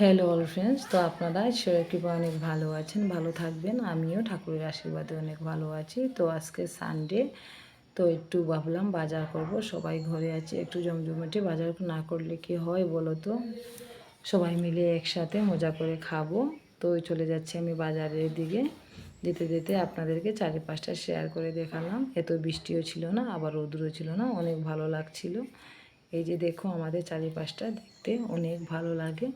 Hello all friends, তো আপনারা ঈশ্বরের কৃপায় অনেক ভালো আছেন, ভালো থাকবেন। আমিও ঠাকুরের আশীর্বাদে অনেক ভালো আছি। তো আজকে সানডে, তো একটু ভাবলাম বাজার করব। সবাই ঘরে আছে, একটু জমজমাটে বাজার না করলে কি হয় বলো তো? সবাই মিলে একসাথে মজা করে খাবো। তো চলে যাচ্ছি আমি বাজারের দিকে। যেতে যেতে আপনাদেরকে চারিপাশটা শেয়ার করে দেখালাম। এত বৃষ্টিও ছিল না, আবার রৌদ্রও ছিল না, অনেক ভালো লাগছিল। এই যে দেখো, আমাদের চারিপাশটা দেখতে অনেক ভালো লাগে।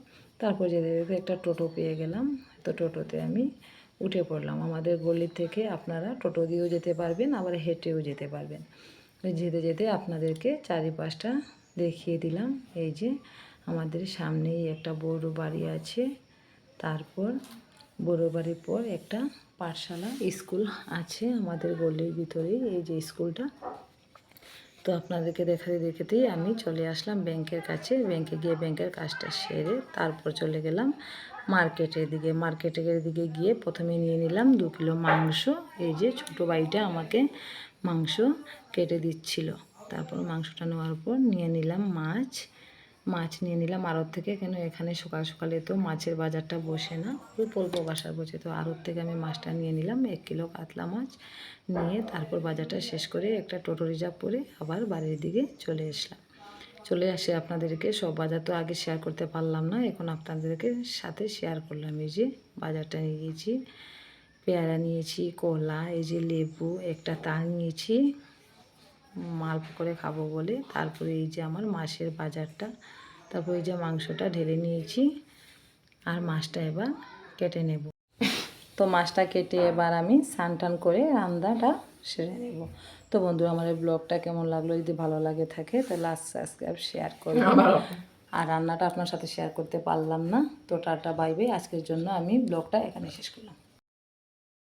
তারপর যেতে যেতে একটা টোটো পেয়ে গেলাম। তো টোটোতে আমি উঠে পড়লাম। আমাদের গলি থেকে আপনারা টোটো দিয়েও যেতে পারবেন, আবার হেঁটেও যেতে পারবেন। যেতে যেতে আপনাদেরকে চারিপাশটা দেখিয়ে দিলাম। এই যে আমাদের সামনেই একটা বড় বাড়ি আছে। তারপর বড় বাড়ির পর একটা পাঠশালা স্কুল আছে আমাদের গলির ভিতরেই, এই যে স্কুলটা। তো আপনাদেরকে দেখাতে দেখাতেই আমি চলে আসলাম ব্যাংকের কাছে। ব্যাংকে গিয়ে ব্যাংকের কাজটা সেরে তারপর চলে গেলাম মার্কেটের দিকে গিয়ে প্রথমে নিয়ে নিলাম 2 কিলো মাংস। এই যে ছোটো ভাইটা আমাকে মাংস কেটে দিচ্ছিল। তারপর মাংসটা নেওয়ার পর নিয়ে নিলাম মাছ নিয়ে নিলাম আড়ত থেকে। কেন এখানে সকাল সকালে তো মাছের বাজারটা বসে না, অল্প অল্প বাজার বসে। তো আড়ত থেকে আমি মাছটা নিয়ে নিলাম, 1 কিলো কাতলা মাছ নিয়ে তারপর বাজারটা শেষ করে একটা টোটো রিজার্ভ করে আবার বাড়ির দিকে চলে আসে। আপনাদেরকে সব বাজার তো আগে শেয়ার করতে পারলাম না, এখন আপনাদেরকে সাথে শেয়ার করলাম। এই যে বাজারটা নিয়ে গিয়েছি, পেয়ারা নিয়েছি, কলা, এই যে লেবু, একটা তাল নিয়েছি মালপো করে খাবো বলে। তারপরে এই যে আমার মাছের বাজারটা, তারপর এই যে মাংসটা ঢেলে নিয়েছি, আর মাছটা এবার কেটে নেব। তো মাছটা কেটে এবার আমি স্নান টান করে রান্নাটা সেরে নেব। তো বন্ধুরা, আমার এই ব্লগটা কেমন লাগলো? যদি ভালো লাগে থাকে তাহলে সাবস্ক্রাইব শেয়ার করবেন। আর রান্নাটা আপনার সাথে শেয়ার করতে পারলাম না, তো টাটা বাই বাই। আজকের জন্য আমি ব্লগটা এখানে শেষ করলাম।